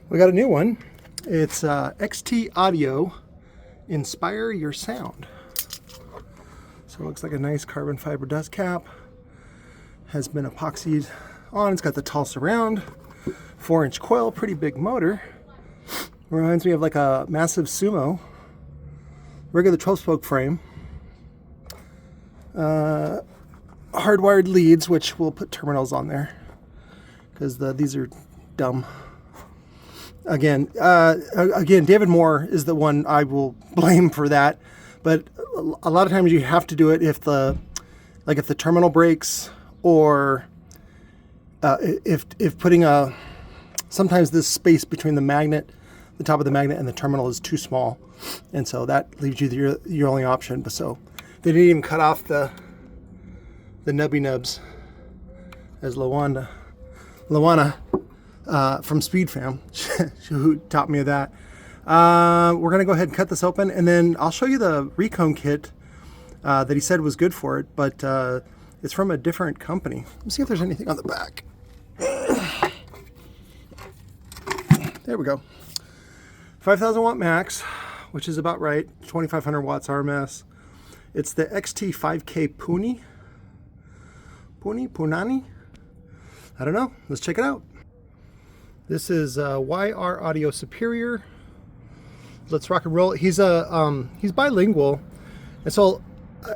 We got a new one. It's XT Audio Inspire Your Sound. So it looks like a nice carbon fiber dust cap. Has been epoxied on. It's got the tall surround, 4-inch coil, pretty big motor. Reminds me of like a massive Sumo. Regular 12-spoke frame. Hardwired leads, which we'll put terminals on there because these are dumb. Again, David Moore is the one I will blame for that. But a lot of times you have to do it if the terminal breaks, or if putting sometimes this space between the top of the magnet and the terminal is too small, and so that leaves you your only option. But so they didn't even cut off the nubby nubs, as Lawana from Speed Fam, who taught me that. We're gonna go ahead and cut this open, and then I'll show you the Recone kit that he said was good for it, but it's from a different company. Let's see if there's anything on the back. There we go. 5,000 watt max, which is about right. 2,500 watts RMS. It's the XT-5K-PUNI. Punani? I don't know. Let's check it out. This is YR Audio Superior. Let's rock and roll. He's bilingual, and so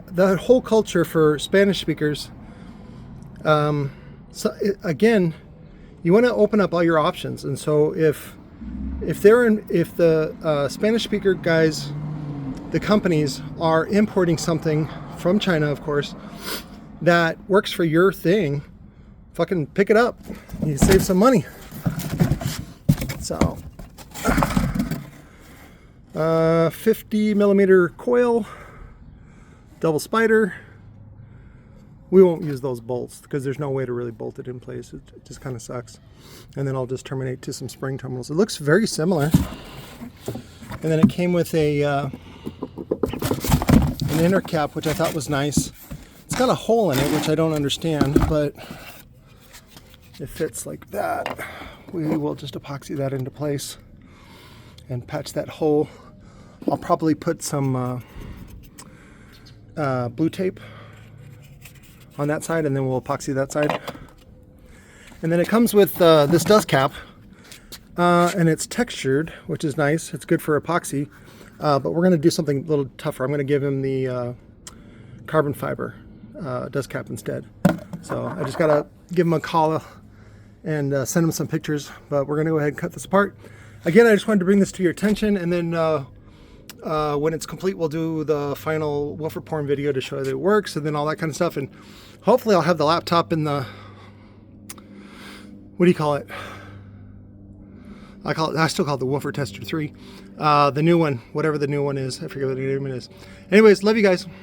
the whole culture for Spanish speakers. Again, you want to open up all your options, and so if the Spanish speaker guys, the companies are importing something from China, of course, that works for your thing, fucking pick it up. You save some money. So 50 millimeter coil, double spider. We won't use those bolts because there's no way to really bolt it in place. It just kind of sucks. And then I'll just terminate to some spring terminals. It looks very similar. And then it came with an inner cap, which I thought was nice. It's got a hole in it, which I don't understand, but it fits like that. We will just epoxy that into place and patch that hole. I'll probably put some blue tape on that side, and then we'll epoxy that side. And then it comes with this dust cap, and it's textured, which is nice. It's good for epoxy, but we're going to do something a little tougher. I'm going to give him the carbon fiber dust cap instead. So I just got to give him a call and send him some pictures, but we're going to go ahead and cut this apart. Again, I just wanted to bring this to your attention, and then when it's complete, we'll do the final woofer porn video to show that it works, and then all that kind of stuff. And hopefully I'll have the laptop in the, what do you call it? I still call it the Woofer Tester 3. The new one, whatever the new one is. I forget what the name it is. Anyways, love you guys.